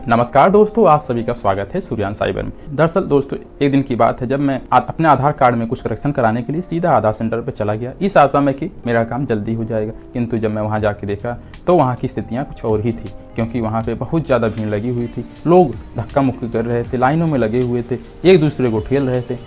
नमस्कार दोस्तों, आप सभी का स्वागत है सूर्यान साइबर में। दरअसल दोस्तों, एक दिन की बात है जब मैं अपने आधार कार्ड में कुछ करेक्शन कराने के लिए सीधा आधार सेंटर पर चला गया, इस आशा में कि मेरा काम जल्दी हो जाएगा। किंतु जब मैं वहां जाके देखा तो वहां की स्थितियां कुछ और ही थी, क्योंकि वहां पे बहुत ज़्यादा भीड़ लगी हुई थी। लोग धक्का मुक्की कर रहे थे, लाइनों में लगे हुए थे, एक दूसरे को ठेल रहे थे।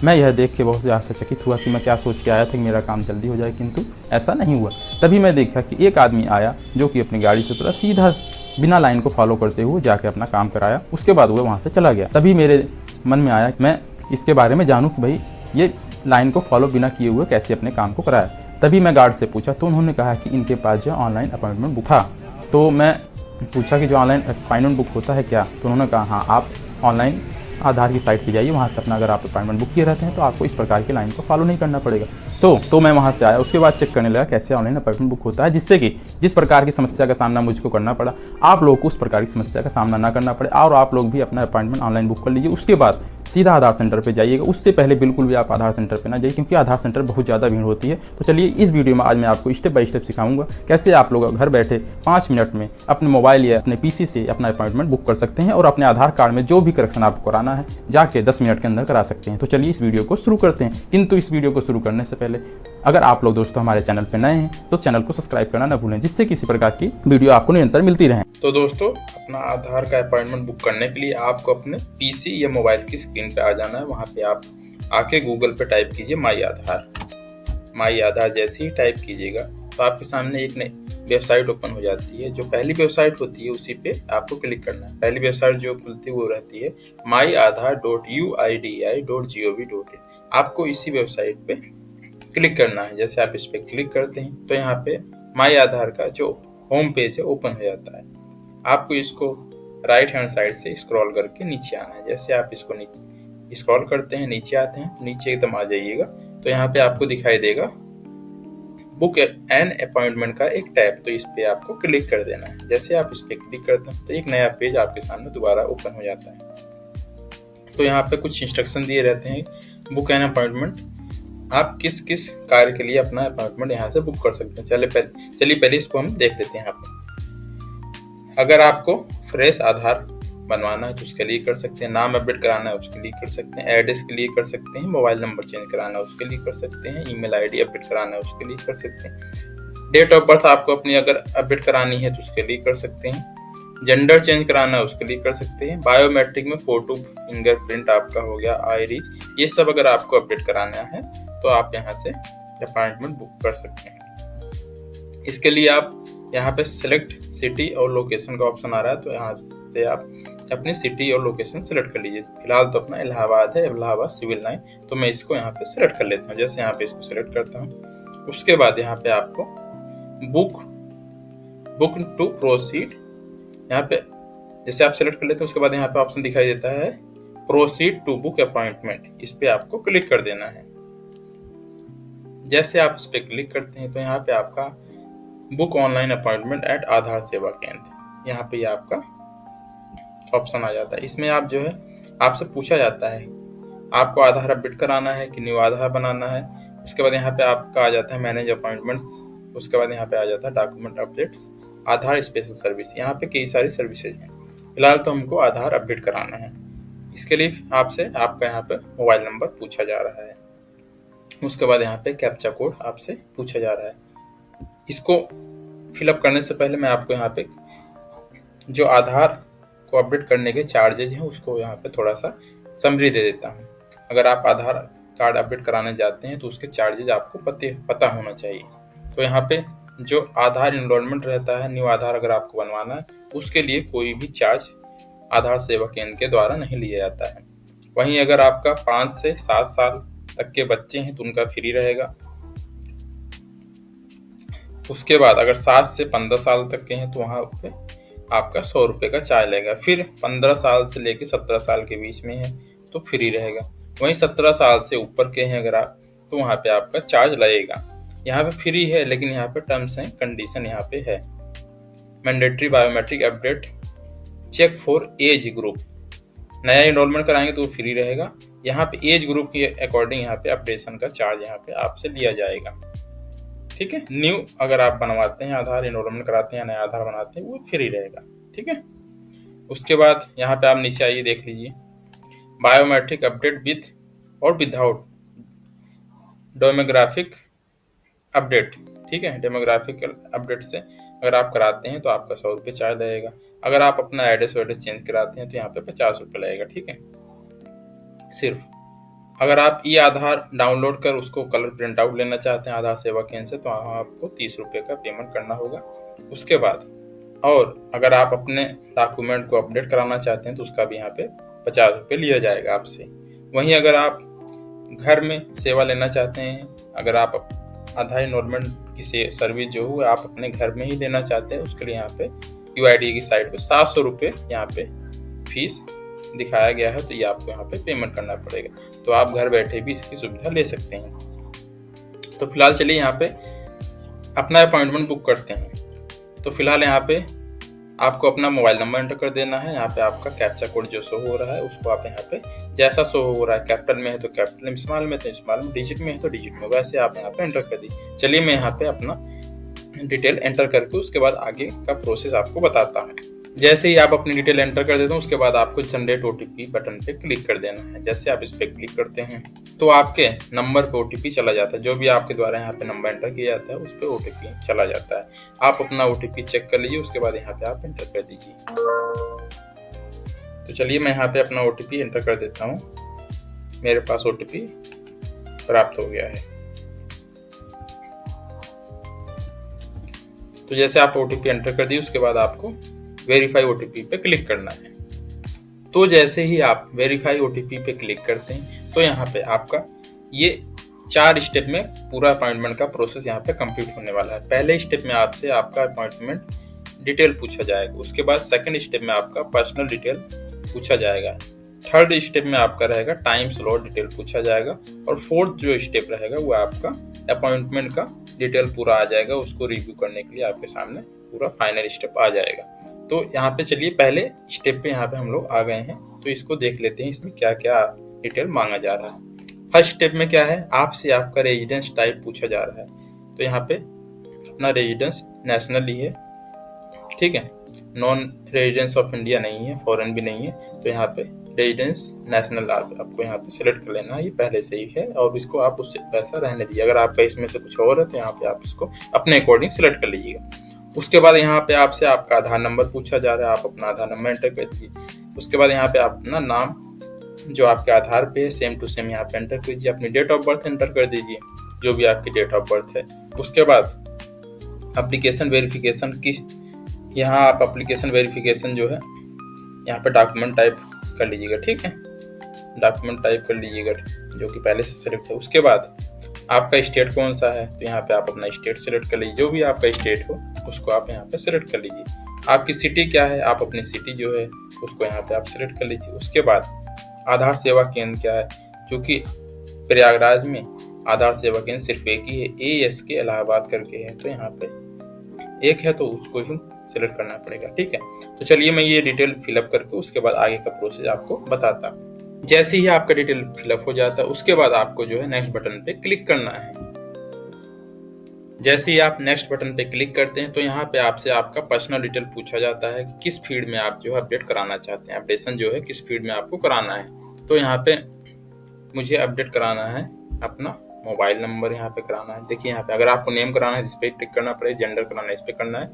मैं यह देख के बहुत आश्चर्यचकित हुआ कि मैं क्या सोच के आया था कि मेरा काम जल्दी हो जाए, किंतु ऐसा नहीं हुआ। तभी मैं देखा कि एक आदमी आया जो कि अपनी गाड़ी से उतरा, सीधा बिना लाइन को फॉलो करते हुए जाके अपना काम कराया। उसके बाद वह वहाँ से चला गया। तभी मेरे मन में आया मैं इसके बारे में जानूँ कि भाई ये लाइन को फॉलो बिना किए हुए कैसे अपने काम को कराया। तभी मैं गार्ड से पूछा तो उन्होंने कहा कि इनके पास जो ऑनलाइन अपॉइंटमेंट बुक था। तो मैं पूछा कि जो ऑनलाइन अपॉइंटमेंट बुक होता है क्या, तो उन्होंने कहा हाँ, आप ऑनलाइन आधार की साइट पे जाइए, वहाँ से अपना अगर आप अपॉइंटमेंट बुक किए रहते हैं तो आपको इस प्रकार की लाइन को फॉलो नहीं करना पड़ेगा। तो मैं वहाँ से आया, उसके बाद चेक करने लगा कैसे ऑनलाइन अपॉइंटमेंट बुक होता है, जिससे कि जिस प्रकार की समस्या का सामना मुझको करना पड़ा, आप लोगों को उस प्रकार की समस्या का सामना ना करना पड़े और आप लोग भी अपना अपॉइंटमेंट ऑनलाइन बुक कर लीजिए। उसके बाद सीधा आधार सेंटर पे जाइएगा, उससे पहले बिल्कुल भी आप आधार सेंटर पे ना जाइए, क्योंकि आधार सेंटर बहुत ज़्यादा भीड़ होती है। तो चलिए इस वीडियो में आज मैं आपको स्टेप बाय स्टेप सिखाऊंगा कैसे आप लोग घर बैठे 5 मिनट में अपने मोबाइल या अपने पीसी से अपना अपॉइंटमेंट बुक कर सकते हैं और अपने आधार कार्ड में जो भी करेक्शन आपको कराना है जाके 10 मिनट के अंदर करा सकते हैं। तो चलिए इस वीडियो को शुरू करते हैं। किंतु इस वीडियो को शुरू करने से पहले अगर आप लोग दोस्तों हमारे चैनल पर नए हैं तो चैनल को सब्सक्राइब करना न भूलें, जिससे किसी प्रकार की वीडियो आपको निरंतर मिलती रहे। तो दोस्तों, अपना आधार का अपॉइंटमेंट बुक करने के लिए आपको अपने पीसी या मोबाइल की स्क्रीन पे आ जाना है। वहाँ पे आप आके गूगल पे टाइप कीजिए माई आधार। जैसे ही टाइप कीजिएगा तो आपके सामने एक नई वेबसाइट ओपन हो जाती है। जो पहली वेबसाइट होती है उसी पे आपको क्लिक करना है। पहली वेबसाइट जो खुलती है वो रहती है myaadhar.uidi.gov.in। आपको इसी वेबसाइट पे क्लिक करना है। जैसे आप इस पे क्लिक करते हैं तो यहाँ पे माई आधार का जो होम पेज है ओपन हो जाता है। आपको इसको राइट हैंड साइड से स्क्रॉल करके नीचे आना है। जैसे आप इसको स्क्रॉल करते हैं, नीचे आते हैं, नीचे एकदम आ जाइएगा तो यहाँ पे आपको दिखाई देगा बुक एन अपॉइंटमेंट का एक टैब, तो इस पे आपको क्लिक कर देना है। जैसे आप इस पे क्लिक करते हैं तो एक नया पेज आपके सामने दोबारा ओपन हो जाता है। तो यहाँ पे कुछ इंस्ट्रक्शन दिए रहते हैं। बुक एन अपॉइंटमेंट, आप किस किस कार्य के लिए अपना अपॉइंटमेंट यहाँ से बुक कर सकते हैं। चलिए पहले इसको हम देख लेते हैं। यहाँ पे अगर आपको फ्रेश आधार बनवाना है तो उसके लिए कर सकते हैं, नाम अपडेट कराना है उसके लिए कर सकते हैं, एड्रेस के लिए कर सकते हैं, मोबाइल नंबर चेंज कराना है उसके लिए कर सकते हैं, ईमेल आईडी अपडेट कराना है उसके लिए कर सकते हैं, डेट ऑफ बर्थ आपको अपनी अगर अपडेट करानी है तो उसके लिए कर सकते हैं, जेंडर चेंज कराना है उसके लिए कर सकते हैं, बायोमेट्रिक में फोटो, फिंगरप्रिंट आपका हो गया, आईरिस, ये सब अगर आपको अपडेट कराना है तो आप यहाँ से अपॉइंटमेंट बुक कर सकते हैं। इसके लिए आप यहाँ पे सिलेक्ट सिटी और लोकेशन का ऑप्शन आ रहा है, तो यहाँ से आप अपनी सिटी और लोकेशन सेलेक्ट कर लीजिए। फिलहाल तो अपना इलाहाबाद है, इलाहाबाद सिविल लाइन, तो मैं इसको यहाँ पे सिलेक्ट कर लेता हूँ। जैसे यहाँ पे इसको सिलेक्ट करता हूँ, उसके बाद यहाँ पे आपको बुक टू प्रोसीड, यहाँ पे जैसे आप सिलेक्ट कर लेते हैं उसके बाद यहाँ पे ऑप्शन दिखाई देता है प्रोसीड टू बुक अपॉइंटमेंट, इस पे आपको क्लिक कर देना है। जैसे आप इस पे क्लिक करते हैं तो यहाँ पे आपका बुक ऑनलाइन अपॉइंटमेंट एट आधार सेवा केंद्र, यहाँ पे आपका ऑप्शन आ जाता है। इसमें आप जो है आपसे पूछा जाता है आपको आधार अपडेट कराना है कि न्यू आधार बनाना है। उसके बाद यहाँ पे आपका आ जाता है मैनेज अपॉइंटमेंट्स, उसके बाद यहाँ पे आ जाता है डॉक्यूमेंट अपडेट्स, आधार स्पेशल सर्विस। यहाँ पे कई सारी सर्विसेज हैं। फिलहाल तो हमको आधार अपडेट कराना है। इसके लिए आपसे आपका यहाँ पे मोबाइल नंबर पूछा जा रहा है। उसके बाद यहाँ पे कैप्चा कोड आपसे पूछा जा रहा है। इसको फिलअप करने से पहले मैं आपको यहाँ पे जो आधार को अपडेट करने के चार्जेज हैं उसको यहाँ पे थोड़ा सा समरी दे देता हूँ। अगर आप आधार कार्ड अपडेट कराने जाते हैं तो उसके चार्जेज आपको पता होना चाहिए। तो यहाँ पे जो आधार इनरोलमेंट रहता है, न्यू आधार अगर आपको बनवाना है, उसके लिए कोई भी चार्ज आधार सेवा केंद्र के द्वारा नहीं लिया जाता है। वहीं अगर आपका 5 से 7 साल तक के बच्चे हैं तो उनका फ्री रहेगा। उसके बाद अगर 7 से 15 साल तक के हैं तो वहाँ पे आपका 100 रुपये का चार्ज लगेगा। फिर 15 साल से लेकर 17 साल के बीच में है तो फ्री रहेगा। वहीं 17 साल से ऊपर के हैं अगर आप, तो वहाँ पे आपका चार्ज लगेगा। यहाँ पे फ्री है, लेकिन यहाँ पे टर्म्स एंड कंडीशन यहाँ पे है। Mandatory biometric update check for age group, नया इनरोलमेंट कराएंगे तो फ्री रहेगा। यहाँ पे एज ग्रुप के अकॉर्डिंग यहाँ पे अपडेशन का चार्ज यहाँ पे आपसे लिया जाएगा। ठीक है, न्यू अगर आप बनवाते हैं आधार, इनरोलमेंट कराते हैं, नया आधार बनाते हैं, वो फ्री रहेगा। ठीक है, उसके बाद यहाँ पे आप नीचे आइए, देख लीजिए बायोमेट्रिक अपडेट विथ और विदाउट डेमोग्राफिक अपडेट। ठीक है, डेमोग्राफिक अपडेट से अगर आप कराते हैं तो आपका 100 रुपये चार्ज लगेगा। अगर आप अपना एड्रेस चेंज कराते हैं तो यहाँ पे 50 रुपये लगेगा। ठीक है, सिर्फ। अगर आप ई आधार डाउनलोड कर उसको कलर प्रिंट आउट लेना चाहते हैं आधार सेवा केंद्र से, तो आपको 30 रुपये का पेमेंट करना होगा। उसके बाद और अगर आप अपने डॉक्यूमेंट को अपडेट कराना चाहते हैं तो उसका भी यहाँ पे 50 रुपये लिया जाएगा आपसे। वहीं अगर आप घर में सेवा लेना चाहते हैं, अगर आप आधार इनरोलमेंट की सर्विस जो है आप अपने घर में ही लेना चाहते हैं, उसके लिए यहाँ पे UID की साइट पे 700 रुपये यहाँ पे फीस दिखाया गया है, तो ये आपको यहाँ पे पेमेंट करना पड़ेगा। तो आप घर बैठे भी इसकी सुविधा ले सकते हैं। तो फिलहाल चलिए यहाँ पे अपना अपॉइंटमेंट बुक करते हैं। तो फिलहाल यहाँ पे आपको अपना मोबाइल नंबर एंटर कर देना है। यहाँ पे आपका कैप्चा कोड जो शो हो रहा है उसको आप यहाँ पे जैसा शो हो रहा है, कैपिटल में है तो कैपिटल में, स्मॉल में तो स्मॉल में, डिजिट में है तो डिजिट में, वैसे आप यहाँ पे एंटर कर दीजिए। चलिए मैं यहाँ पे अपना डिटेल एंटर करके उसके बाद आगे का प्रोसेस आपको बताता हूँ। जैसे ही आप अपनी डिटेल एंटर कर देते हैं उसके बाद आपको जनरेट OTP बटन पे क्लिक कर देना है। जैसे आप इस पे क्लिक करते हैं तो आपके नंबर पे OTP चला जाता है। जो भी आपके द्वारा यहाँ पे नंबर एंटर किया जाता है उस पे OTP चला जाता है। आप अपना OTP चेक कर लीजिए, उसके बाद यहाँ पे आप एंटर कर दीजिए। तो चलिए मैं यहाँ पे अपना OTP एंटर कर देता हूँ। मेरे पास OTP प्राप्त हो गया है। तो जैसे आप OTP एंटर कर दिए उसके बाद आपको वेरीफाई OTP पे क्लिक करना है। तो जैसे ही आप वेरीफाई OTP पे क्लिक करते हैं तो यहाँ पे आपका ये 4 स्टेप में पूरा अपॉइंटमेंट का प्रोसेस यहाँ पे कंप्लीट होने वाला है। पहले स्टेप में आपसे आपका अपॉइंटमेंट डिटेल पूछा जाएगा। उसके बाद सेकंड स्टेप में आपका पर्सनल डिटेल पूछा जाएगा। थर्ड स्टेप में आपका रहेगा टाइम स्लॉट डिटेल पूछा जाएगा। और फोर्थ जो स्टेप रहेगा वो आपका अपॉइंटमेंट का डिटेल पूरा आ जाएगा। उसको रिव्यू करने के लिए आपके सामने पूरा फाइनल स्टेप आ जाएगा। तो यहाँ पे चलिए पहले स्टेप पे यहाँ पे हम लोग आ गए हैं, तो इसको देख लेते हैं इसमें क्या क्या डिटेल मांगा जा रहा है। फर्स्ट स्टेप में क्या है, आपसे आपका रेजिडेंस टाइप पूछा जा रहा है। तो यहाँ पे अपना रेजिडेंस नेशनल ही है। ठीक है, नॉन रेजिडेंस ऑफ इंडिया नहीं है, फॉरेन भी नहीं है। तो यहाँ पे रेजिडेंस नेशनल आपको यहाँ पे सिलेक्ट कर लेना है, ये पहले से ही है। और इसको आप उससे वैसा रहने दीजिए। अगर आपका इसमें से कुछ और है तो यहाँ पे आप इसको अपने अकॉर्डिंग सिलेक्ट कर लीजिएगा। उसके बाद यहाँ पे आपसे आपका आधार नंबर पूछा जा रहा है, आप अपना आधार नंबर एंटर कर दीजिए। उसके बाद यहाँ पे आप अपना नाम जो आपके आधार पे है सेम टू सेम यहाँ पे एंटर कीजिए। अपनी डेट ऑफ बर्थ एंटर कर दीजिए, जो भी आपकी डेट ऑफ बर्थ है। उसके बाद एप्लीकेशन वेरिफिकेशन किस, यहाँ आप एप्लीकेशन वेरिफिकेशन जो है यहाँ पे डॉक्यूमेंट टाइप कर लीजिएगा। ठीक है, डॉक्यूमेंट टाइप कर लीजिएगा जो कि पहले से सिलेक्ट है। उसके बाद आपका स्टेट कौन सा है तो यहाँ पे आप अपना स्टेट सिलेक्ट कर लीजिए। जो भी आपका स्टेट हो उसको आप यहाँ पे सिलेक्ट कर लीजिए। आपकी सिटी क्या है, आप अपनी सिटी जो है उसको यहाँ पे आप सिलेक्ट कर लीजिए। उसके बाद आधार सेवा केंद्र क्या है, जो कि प्रयागराज में आधार सेवा केंद्र सिर्फ एक ही है, ASK इलाहाबाद करके है। तो यहाँ पे एक है तो उसको ही सिलेक्ट करना पड़ेगा। ठीक है, तो चलिए मैं ये डिटेल फिलअप करके उसके बाद आगे का प्रोसेस आपको बताता हूँ। जैसे ही आपका डिटेल फिलअप हो जाता है उसके बाद आपको जो है नेक्स्ट बटन पे क्लिक करना है। जैसे ही आप नेक्स्ट बटन पे क्लिक करते हैं तो यहाँ पे आपसे आपका पर्सनल डिटेल पूछा जाता है कि किस फील्ड में आप जो है अपडेट कराना चाहते हैं, अपडेशन जो है किस फील्ड में आपको कराना है। तो यहाँ पे मुझे अपडेट कराना है अपना मोबाइल नंबर, यहाँ पे कराना है। देखिए यहाँ पे अगर आपको नेम कराना है इस पे टिक करना पड़ेगा, जेंडर कराना है इस पे करना है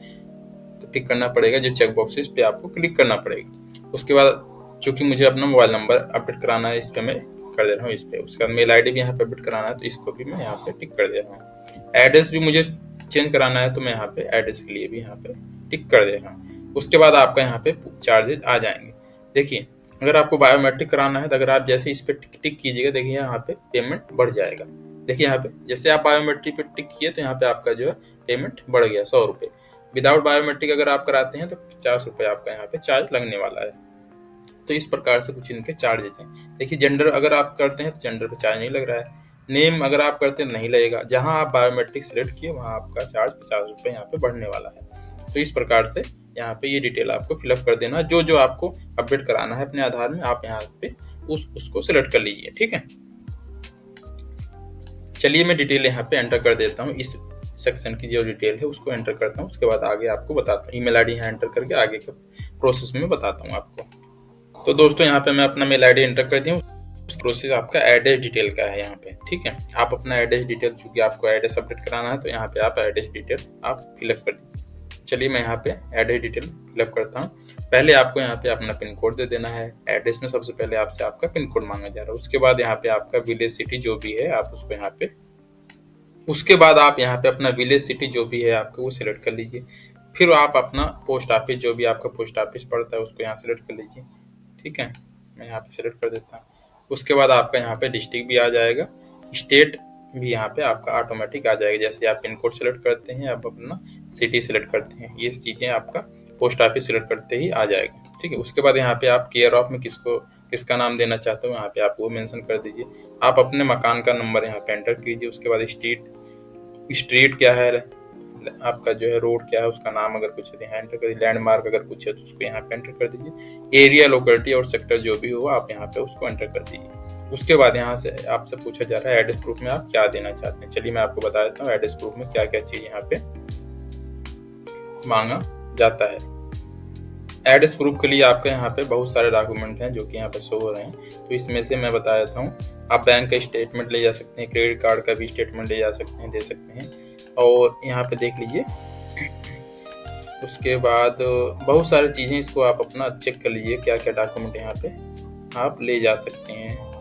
तो टिक करना पड़ेगा, जो चेक बॉक्सेस पे आपको क्लिक करना पड़ेगा। उसके बाद चूंकि मुझे अपना मोबाइल नंबर अपडेट कराना है इस पे मैं कर दे रहा हूँ इस पे। उसके बाद मेल ID भी यहाँ पे अपडेट कराना है तो इसको भी मैं यहाँ पे टिक कर दे रहा हूँ। एड्रेस भी मुझे चेंज कराना है तो मैं यहाँ पे एड्रेस के लिए भी यहाँ पे टिक कर दे रहा हूँ। उसके बाद आपका यहाँ पे चार्जेस आ जाएंगे। देखिए अगर आपको बायोमेट्रिक कराना है तो अगर आप जैसे इस पे टिक कीजिएगा, देखिए यहाँ पे पेमेंट बढ़ जाएगा। देखिए यहाँ पे जैसे आप बायोमेट्रिक पे टिक किए तो यहाँ पे आपका जो है पेमेंट बढ़ गया 100 रुपये। विदाउट बायोमेट्रिक अगर आप कराते हैं तो 50 रुपये आपका यहाँ पे चार्ज लगने वाला है। तो इस प्रकार से कुछ इनके चार्जेस हैं। देखिए जेंडर अगर आप करते हैं तो जेंडर पे चार्ज नहीं लग रहा है। नेम अगर आप करते हैं नहीं लगेगा। जहां आप बायोमेट्रिक सिलेक्ट किए वहां आपका चार्ज 50 रुपये यहाँ पे बढ़ने वाला है। तो इस प्रकार से यहाँ पे ये डिटेल आपको फिलअप कर देना। जो जो आपको अपडेट कराना है अपने आधार में आप यहाँ पे उसको सिलेक्ट कर लीजिए। ठीक है, चलिए मैं डिटेल यहाँ पे एंटर कर देता हूँ। इस सेक्शन की जो डिटेल है उसको एंटर करता हूँ। उसके बाद आगे आपको बताता हूँ, ईमेल आईडी यहाँ एंटर करके आगे के प्रोसेस में बताता हूँ आपको। तो दोस्तों यहाँ पे मैं अपना मेल आईडी एंटर कर दिया हूँ। प्रोसेस आपका एड्रेस डिटेल का है यहाँ पे, ठीक है। आप अपना एड्रेस डिटेल, चूंकि आपको एड्रेस अपडेट कराना है तो यहाँ पे आप एड्रेस डिटेल आप फिलअप कर दीजिए। चलिए मैं यहाँ पे एड्रेस डिटेल फिलअप करता हूँ। पहले आपको यहाँ पे अपना पिन कोड दे देना है। एड्रेस में सबसे पहले आपसे आपका पिन कोड मांगा जा रहा है। उसके बाद यहाँ पे आपका विलेज सिटी जो भी है आप उसको यहाँ पे, उसके बाद आप यहाँ पे अपना विलेज सिटी जो भी है आपको वो सिलेक्ट कर लीजिए। फिर आप अपना पोस्ट ऑफिस जो भी आपका पोस्ट ऑफिस पड़ता है उसको यहाँ सिलेक्ट कर लीजिए, ठीक है। मैं यहाँ पे सिलेक्ट कर देता हूँ। उसके बाद आपका यहाँ पे डिस्ट्रिक्ट भी आ जाएगा, स्टेट भी यहाँ पे आपका ऑटोमेटिक आ जाएगा। जैसे आप पिन कोड सिलेक्ट करते हैं, आप अपना सिटी सिलेक्ट करते हैं, ये चीज़ें आपका पोस्ट ऑफिस सिलेक्ट करते ही आ जाएगा, ठीक है। उसके बाद यहाँ पे आप केयर ऑफ में किसका नाम देना चाहते हो यहाँ पे आप वो मेंशन कर दीजिए। आप अपने मकान का नंबर यहाँ पे एंटर कीजिए। उसके बाद स्ट्रीट क्या है, आपका जो है रोड क्या है उसका नाम अगर कुछ है यहाँ एंटर कर दीजिए। लैंडमार्क अगर कुछ है तो उसको यहाँ पे एंटर कर दीजिए। एरिया, लोकेलिटी और सेक्टर जो भी हो आप यहाँ पे उसको एंटर कर दीजिए। उसके बाद यहाँ से आपसे पूछा जा रहा है एड्रेस प्रूफ में आप क्या देना चाहते हैं। चलिए मैं आपको बता देता हूँ एड्रेस प्रूफ में क्या क्या चीज यहाँ पे मांगा जाता है। एड्रेस प्रूफ के लिए आपके यहाँ पे बहुत सारे डॉक्यूमेंट हैं जो कि यहाँ पे शो हो रहे हैं, तो इसमें से मैं बता देता हूँ। आप बैंक का स्टेटमेंट ले जा सकते हैं, क्रेडिट कार्ड का भी स्टेटमेंट ले जा सकते हैं, दे सकते हैं। और यहाँ पे देख लीजिए। उसके बाद बहुत सारी चीज़ें, इसको आप अपना चेक कर लीजिए क्या क्या डॉक्यूमेंट यहाँ पे आप ले जा सकते हैं।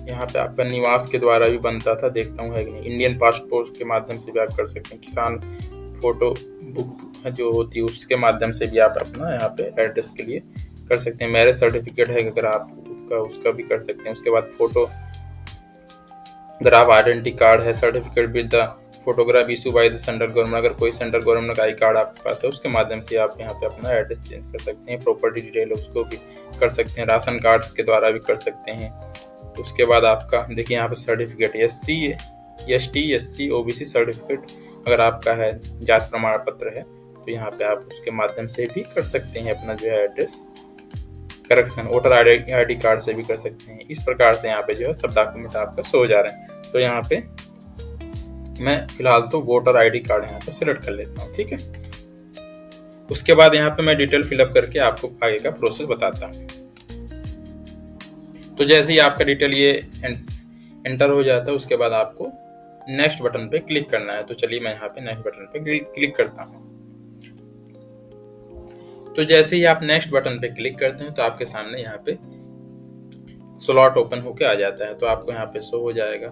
यहाँ पे आपका निवास के द्वारा भी बनता था, देखता हूँ है कि नहीं। इंडियन पासपोर्ट के माध्यम से भी आप कर सकते हैं। किसान फोटो बुक जो होती है उसके माध्यम से भी आप अपना यहाँ पे एड्रेस के लिए कर सकते हैं। मैरिज सर्टिफिकेट है अगर आप उसका भी कर सकते हैं। उसके बाद फोटो, अगर आप आइडेंटिटी कार्ड है, certificate with the photograph issue by the central government, अगर कोई सेंट्रल गवर्नमेंट का आई कार्ड आपके पास है उसके माध्यम से आप यहाँ पे अपना एड्रेस चेंज कर सकते हैं। प्रॉपर्टी डिटेल उसको भी कर सकते हैं, राशन कार्ड के द्वारा भी कर सकते हैं। उसके बाद आपका देखिए यहाँ पे सर्टिफिकेट SC OBC सर्टिफिकेट अगर आपका है, जाति प्रमाण पत्र है, तो यहाँ पे आप उसके माध्यम से भी कर सकते हैं अपना जो है address correction. Voter ID card से भी कर सकते हैं। इस प्रकार से यहाँ पे जो है सब डॉक्यूमेंट आपका शो हो जा रहे हैं। तो यहाँ पे मैं फिलहाल तो वोटर आईडी कार्ड यहाँ पे सिलेक्ट कर लेता हूँ, ठीक है। उसके बाद यहाँ पे मैं डिटेल फिलअप करके आपको आगे का प्रोसेस बताता हूँ। तो जैसे ही आपका डिटेल ये एंटर हो जाता है उसके बाद आपको नेक्स्ट बटन पे क्लिक करना है। तो चलिए मैं यहाँ पे नेक्स्ट बटन पे क्लिक करता हूँ। तो जैसे ही आप नेक्स्ट बटन पे क्लिक करते हैं तो आपके सामने यहाँ पे स्लॉट ओपन होके आ जाता है। तो आपको यहाँ पे शो हो जाएगा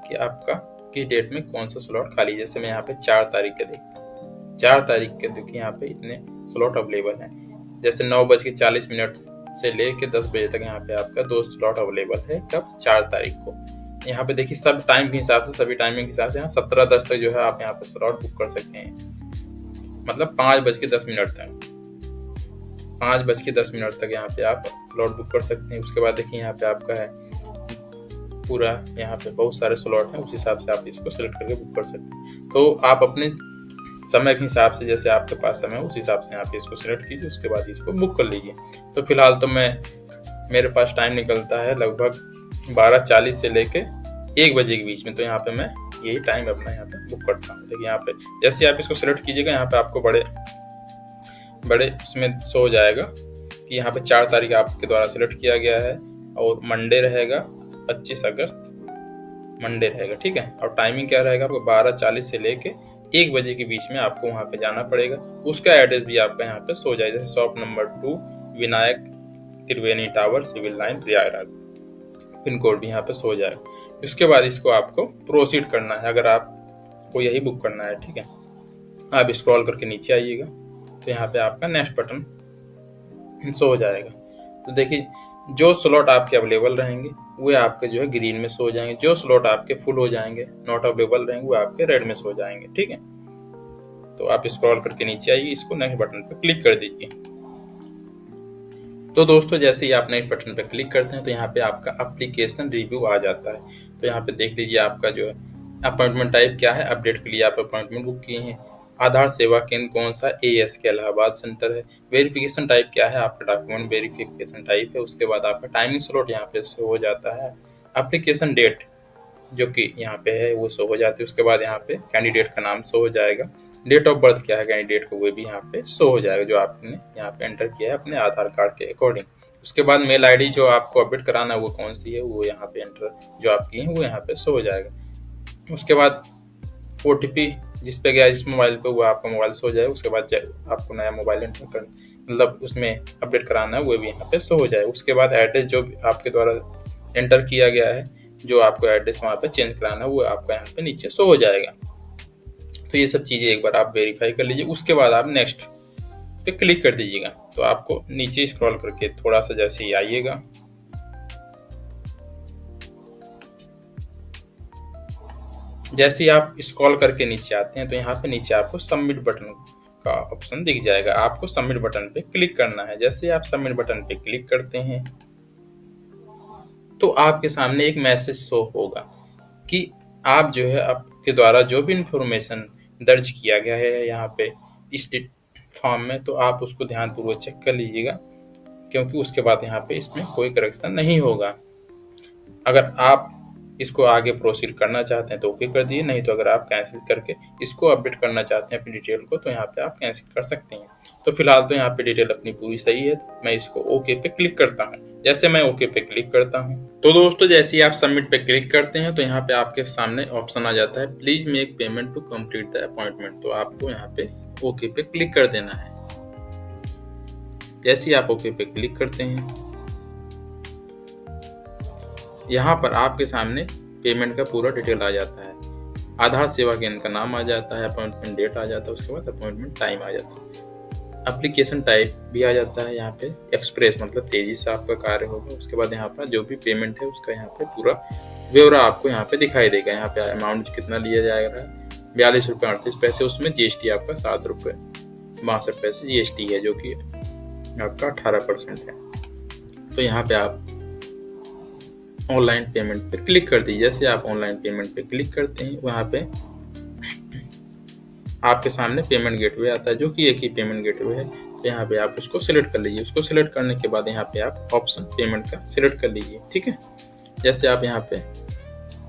कि आपका किस डेट में कौन सा स्लॉट खाली। जैसे मैं यहाँ पे 4 तारीख के देखता हूँ, 4 तारीख के देखिए यहाँ पे इतने स्लॉट अवेलेबल हैं। जैसे 9:40 से लेके 10 बजे तक यहाँ पे आपका 2 स्लॉट अवेलेबल है। कब? 4 तारीख को। यहाँ पे देखिए सब टाइम के हिसाब से, सभी टाइमिंग के हिसाब से यहाँ 17:10 तक जो है आप यहाँ पे स्लॉट बुक कर सकते हैं। मतलब 5:10 तक, 5:10 तक यहाँ पे आप स्लॉट बुक कर सकते हैं। उसके बाद देखिए यहाँ पे आपका है पूरा, यहाँ पे बहुत सारे स्लॉट हैं, उस हिसाब से आप इसको सिलेक्ट करके बुक कर सकते हैं। तो आप अपने समय के हिसाब से, जैसे आपके पास समय उस हिसाब से यहाँ पे इसको सिलेक्ट कीजिए, उसके बाद इसको बुक कर लीजिए। तो फिलहाल तो मेरे पास टाइम निकलता है लगभग 12:40 से लेके 1 बजे के बीच में। तो यहाँ पे मैं यही टाइम अपना यहाँ पे बुक करता हूँ। देखिए यहाँ पे जैसे आप इसको सिलेक्ट कीजिएगा यहाँ पे आपको बड़े उसमें शो हो जाएगा कि यहाँ पे 4 तारीख आपके द्वारा सिलेक्ट किया गया है और मंडे रहेगा, 25 अगस्त मंडे रहेगा, ठीक है। और टाइमिंग क्या रहेगा आपको 12:40 से लेके 1 बजे के बीच में आपको वहाँ पे जाना पड़ेगा। उसका एड्रेस भी आपका यहाँ पे शो जाएगा। जैसे shop number 2 Vinayak Triveni tower, civil line, Prayagraj, pin code भी यहाँ पे शो जाएगा। उसके बाद इसको आपको प्रोसीड करना है अगर आपको यही बुक करना है, ठीक है। आप स्क्रॉल करके नीचे आइएगा तो यहाँ पे आपका नेक्स्ट बटन शो हो जाएगा। तो देखिए जो स्लॉट आपके अवेलेबल रहेंगे वो आपके जो है ग्रीन में शो हो जाएंगे, जो स्लॉट आपके फुल हो जाएंगे, नॉट अवेलेबल रहेंगे, वो आपके रेड में शो हो जाएंगे, ठीक है। तो आप स्क्रॉल करके नीचे आइए, इसको नेक्स्ट बटन पे क्लिक कर दीजिए। तो दोस्तों जैसे ही आप नेक्स्ट बटन पे क्लिक करते हैं तो यहाँ पे आपका एप्लीकेशन रिव्यू आ जाता है। तो यहाँ पे देख लीजिए आपका जो है अपॉइंटमेंट टाइप क्या है, अपडेट के लिए आप अपॉइंटमेंट बुक किए हैं। आधार सेवा केंद्र कौन सा, ASK इलाहाबाद सेंटर है। वेरिफिकेशन टाइप क्या है, आपका डॉक्यूमेंट वेरिफिकेशन टाइप है। उसके बाद आपका टाइमिंग स्लॉट यहाँ पे शो हो जाता है। एप्लीकेशन डेट जो कि यहाँ पे है वो शो हो जाती है। उसके बाद यहाँ पे कैंडिडेट का नाम शो हो जाएगा, डेट ऑफ बर्थ क्या है कैंडिडेट को वो भी यहाँ पे शो हो जाएगा जो आपने यहाँ पे एंटर किया है अपने आधार कार्ड के अकॉर्डिंग। उसके बाद मेल आईडी जो आपको अपडेट कराना है वो कौन सी है वो यहाँ पे एंटर जो आपकी है वो यहाँ पे शो हो जाएगा। उसके बाद OTP जिस पे गया जिस मोबाइल पे वो आपका मोबाइल शो हो जाएगा। उसके बाद आपको नया मोबाइल एंटर कर मतलब उसमें अपडेट कराना है वो भी यहाँ पे शो हो जाएगा। उसके बाद एड्रेस जो भी आपके द्वारा एंटर किया गया है जो आपको एड्रेस वहाँ पे चेंज कराना है वो आपका यहाँ पे नीचे शो हो जाएगा। तो ये सब चीज़ें एक बार आप वेरीफाई कर लीजिए। उसके बाद आप नेक्स्ट पे क्लिक कर दीजिएगा। तो आपको नीचे स्क्रॉल करके थोड़ा सा जैसे ही आइएगा, जैसे ही आप स्क्रॉल करके नीचे आते हैं तो यहाँ पे नीचे आपको सबमिट बटन का ऑप्शन दिख जाएगा। आपको सबमिट बटन पे क्लिक करना है। जैसे आप सबमिट बटन पे क्लिक करते हैं तो आपके सामने एक मैसेज शो होगा कि आप जो है आपके द्वारा जो भी इंफॉर्मेशन दर्ज किया गया है यहाँ पे इस फॉर्म में, तो आप उसको ध्यानपूर्वक चेक कर लीजिएगा, क्योंकि उसके बाद यहाँ पे इसमें कोई करेक्शन नहीं होगा। अगर आप इसको आगे प्रोसीड करना चाहते हैं तो ओके कर दिए, नहीं तो अगर आप कैंसिल करके इसको अपडेट करना चाहते हैं अपनी डिटेल को तो यहाँ पे आप कैंसिल कर सकते हैं। तो फिलहाल तो यहाँ पे डिटेल अपनी पूरी सही है, तो मैं इसको ओके पे क्लिक करता हूँ। जैसे मैं ओके पे क्लिक करता हूँ तो दोस्तों जैसे ही आप सबमिट पे क्लिक करते हैं तो यहाँ पे आपके सामने ऑप्शन आ जाता है please make payment to complete the appointment. तो आपको यहाँ पे ओके पे क्लिक कर देना है। जैसे ही आप ओके पे क्लिक करते हैं यहाँ पर आपके सामने पेमेंट का पूरा डिटेल आ जाता है। आधार सेवा केंद्र का नाम आ जाता है, अपॉइंटमेंट डेट आ जाता है, उसके बाद अपॉइंटमेंट टाइम आ जाता है, एप्लीकेशन टाइप भी आ जाता है यहाँ पे, एक्सप्रेस मतलब तेजी से आपका कार्य होगा। उसके बाद यहाँ पर जो भी पेमेंट है उसका यहाँ पे पूरा ब्यौरा आपको यहाँ पे दिखाई देगा। यहाँ पे अमाउंट कितना लिया जाएगा 42.38 उसमें GST आपका 7.62 GST है जो कि आपका 18% है। तो यहाँ पे आप ऑनलाइन पेमेंट पे क्लिक कर दीजिए। जैसे आप ऑनलाइन पेमेंट पे क्लिक करते हैं वहाँ पे आपके सामने पेमेंट गेटवे आता है जो कि एक ही पेमेंट गेटवे है। तो यहाँ पे आप उसको सिलेक्ट कर लीजिए। उसको सिलेक्ट करने के बाद यहाँ पे आप ऑप्शन पेमेंट का सिलेक्ट कर लीजिए, ठीक है। जैसे आप यहाँ पे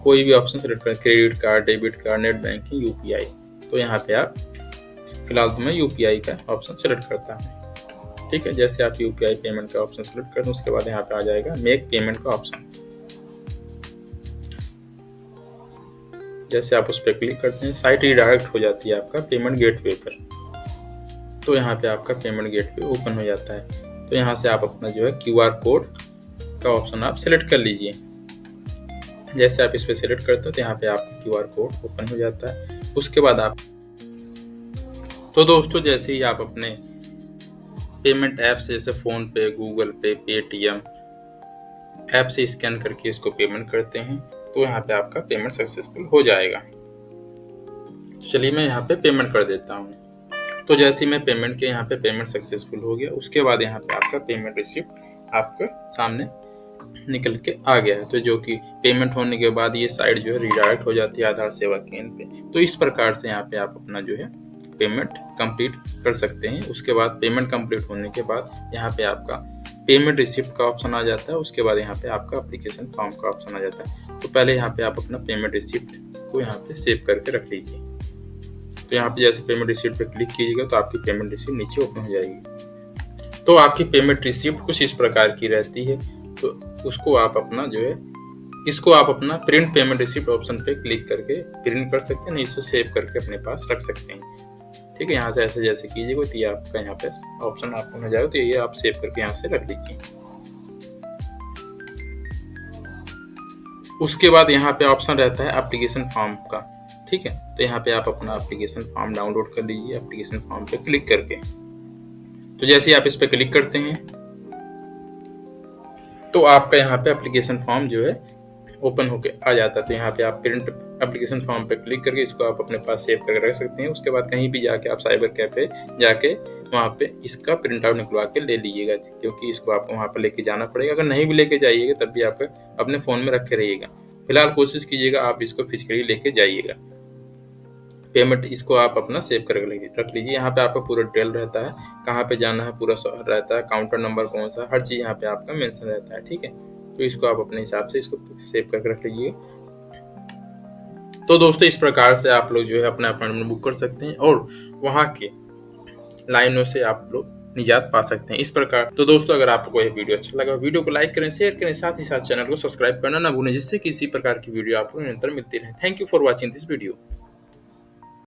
कोई भी ऑप्शन सिलेक्ट करें, credit card, debit card, net banking, UPI, तो यहाँ पे आप फिलहाल तो मैं UPI का ऑप्शन सिलेक्ट करता हूँ, ठीक है। जैसे आप UPI पेमेंट का ऑप्शन सिलेक्ट करें उसके बाद यहाँ पे आ जाएगा मेक पेमेंट का ऑप्शन। जैसे आप उस पर क्लिक करते हैं साइट रिडायरेक्ट हो जाती है आपका पेमेंट गेटवे पर। तो यहाँ पे आपका पेमेंट गेटवे ओपन हो जाता है। तो यहाँ से आप अपना जो है QR कोड का ऑप्शन आप सिलेक्ट कर लीजिए। जैसे आप इस पर सिलेक्ट करते हो तो यहाँ पे आपका QR कोड ओपन हो जाता है। उसके बाद आप तो दोस्तों जैसे ही आप अपने पेमेंट ऐप से जैसे फोन पे, गूगल पे, पेटीएम ऐप से स्कैन करके इसको पेमेंट करते हैं तो यहाँ पे आपका पेमेंट सक्सेसफुल हो जाएगा। चलिए मैं यहाँ पे पेमेंट कर देता हूँ। तो जैसे ही मैं पेमेंट के यहाँ पे पेमेंट सक्सेसफुल हो गया उसके बाद यहाँ पे आपका पेमेंट रिसिप्ट आपके सामने निकल के आ गया है। तो जो कि पेमेंट होने के बाद ये साइट जो है रिडायरेक्ट हो जाती है आधार सेवा केंद्र पे। तो इस प्रकार से यहाँ पे आप अपना जो है पेमेंट कंप्लीट कर सकते हैं। उसके बाद पेमेंट कंप्लीट होने के बाद यहाँ पे आपका पेमेंट रिसिप्ट का ऑप्शन आ जाता है। उसके बाद यहाँ पे आपका एप्लीकेशन फॉर्म का ऑप्शन आ जाता है। तो पहले यहाँ पे आप अपना पेमेंट रिसिप्ट को यहाँ पे सेव करके रख लीजिए। तो यहाँ पे जैसे पेमेंट रिसिप्ट पे क्लिक कीजिएगा तो आपकी पेमेंट रिसिप्ट नीचे ओपन हो जाएगी। तो आपकी पेमेंट रिसिप्ट कुछ इस प्रकार की रहती है। तो उसको आप अपना जो है इसको आप अपना प्रिंट पेमेंट रिसिप्ट ऑप्शन पे क्लिक करके प्रिंट कर सकते हैं, नहीं तो सेव करके अपने पास रख सकते हैं, ठीक है। यहाँ से ऐसे जैसे कीजिएगा तो ये आपका यहाँ पे ऑप्शन आपको मिल जाएगा। तो ये आप सेव करके यहाँ से रख लीजिए। उसके बाद यहाँ पे ऑप्शन रहता है एप्लीकेशन फॉर्म का, ठीक है। तो यहाँ पे आप अपना एप्लीकेशन फॉर्म डाउनलोड कर लीजिए एप्लीकेशन फॉर्म पे क्लिक करके। तो जैसे ही आप इस पे क्लिक करते हैं तो आपका यहाँ पे एप्लीकेशन फॉर्म जो है ओपन होके आ जाता है। तो यहाँ पे आप प्रिंट एप्लीकेशन फॉर्म पे क्लिक करके इसको आप अपने पास सेव करके रख सकते हैं। उसके बाद कहीं भी जाके आप साइबर कैफे जाके वहाँ पे इसका प्रिंट आउट निकलवा के ले लीजिएगा, क्योंकि इसको आपको वहाँ पर लेके जाना पड़ेगा। अगर नहीं भी लेके जाइएगा तब भी आप अपने फ़ोन में रखे रहिएगा। फिलहाल कोशिश कीजिएगा आप इसको फिजिकली लेके जाइएगा। पेमेंट इसको आप अपना सेव कर रख लीजिए। यहाँ पे आपका पूरा डिटेल रहता है, कहाँ पे जाना है पूरा रहता है, काउंटर नंबर कौन सा, हर चीज़ यहाँ पे आपका मेंशन रहता है, ठीक है। तो इसको आप अपने हिसाब से इसको सेव करके रख लीजिए। तो दोस्तों इस प्रकार से आप लोग जो है अपना अपॉइंटमेंट बुक कर सकते हैं और वहाँ के लाइनों से आप लोग निजात पा सकते हैं इस प्रकार। तो दोस्तों अगर आपको यह वीडियो अच्छा लगा, वीडियो को लाइक करें, शेयर करें, साथ ही साथ चैनल को सब्सक्राइब करना ना भूलें, जिससे कि इसी प्रकार की वीडियो आपको निरंतर मिलती रहे। Thank you for watching this video.